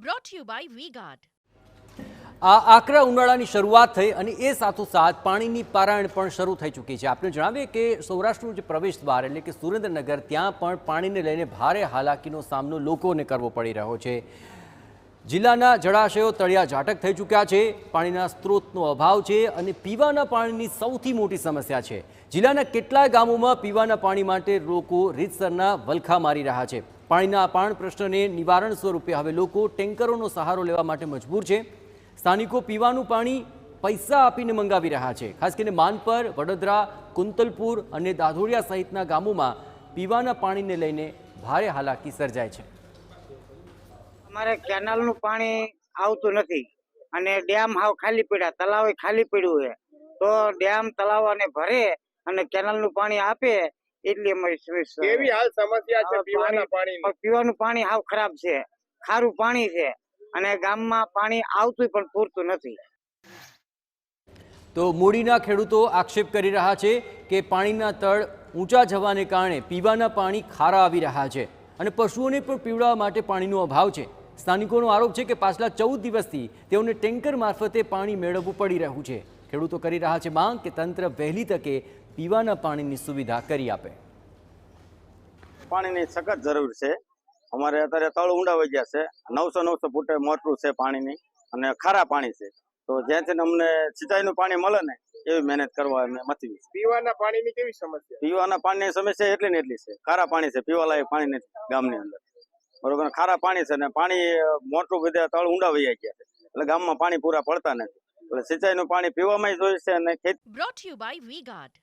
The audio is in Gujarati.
brought to you by V-Guard. આ આકરા ઉનાળાની શરૂઆત થઈ અને એ સાથોસાથ પાણીની પારાયણ પણ શરૂ થઈ ચૂકી છે। આપણે જણાવીએ કે સૌરાષ્ટ્રનું જે પ્રવેશ દ્વાર એટલે કે સુરેન્દ્રનગર, ત્યાં પણ પાણીને લઈને ભારે હાલાકીનો સામનો લોકોને કરવો પડી રહ્યો છે। જિલ્લાના જળાશયો તળિયા ઝાટક થઈ ચૂક્યા છે, પાણીના સ્ત્રોતનો અભાવ છે અને પીવાના પાણીની સૌથી મોટી સમસ્યા છે। જિલ્લાના કેટલાય ગામોમાં પીવાના પાણી માટે લોકો રીતસરના વલખા મારી રહ્યા છે। પાણીના અપાણ પ્રશ્નને નિવારણ સ્વરૂપે હવે લોકો ટેન્કરોનો સહારો લેવા માટે મજબૂર છે। સ્થાનિકો પીવાનું પાણી પૈસા આપીને મંગાવી રહ્યા છે। ખાસ કરીને માનપર, વડોદરા, કુંતલપુર અને દાધોડિયા સહિતના ગામોમાં પીવાના પાણીને લઈને ભારે હાલાકી સર્જાય છે। અમારે કેનાલનું પાણી આવતું નથી અને ડેમ હાવ ખાલી પડ્યા, તલાવ ખાલી પડ્યું છે, તો ડેમ તલાવ અને ભરે અને કેનાલનું પાણી આપે એટલી અમારી સમસ્યા। કેવી હાલ સમસ્યા છે પીવાના પાણીની? પીવાનું પાણી હાવ ખરાબ છે, ખારું પાણી છે અને ગામમાં પાણી આવતું પણ પૂરતું નથી। તો મૂડીના ખેડૂતો આક્ષેપ કરી રહ્યા છે કે પાણીના તળ ઊંચા જવાને કારણે પીવાના પાણી ખારા આવી રહ્યા છે અને પશુઓને પણ પીવડાવવા માટે પાણીનો અભાવ છે। સ્થાનિકોનો આરોપ છે કે પાછલા 14 દિવસથી તેઓને ટેન્કર મારફતે પાણી મેળવવું પડી રહ્યું છે। ખેડૂતો કરી રહ્યા છે માંગ કે તંત્ર વહેલી તકે પીવાના પાણીની સુવિધા કરી આપે। પાણીની સખત જરૂર છે। અમારે અત્યારે તળ ઊંડા વહી ગયા છે, 900 ફૂટે મોટરું છે પાણીની અને ખારા પાણી છે, તો જ્યાંથી અમને સિંચાઈનું પાણી મળે ને એવી મહેનત કરવા અમે મથવી છે। પીવાના પાણીની કેવી સમસ્યા? પીવાના પાણીની સમસ્યા એટલી ને એટલી છે, ખારા પાણી છે, પીવાલાયક પાણી નથી ગામની અંદર, બરોબર। ખારા પાણી છે ને પાણી મોટરું બધે તળ ઊંડા વહી ગયા છે એટલે ગામમાં પાણી પૂરા પડતા નથી, એટલે સિંચાઈનું પાણી પીવામાં જોઈએ છે અને Brought to you by V-Guard.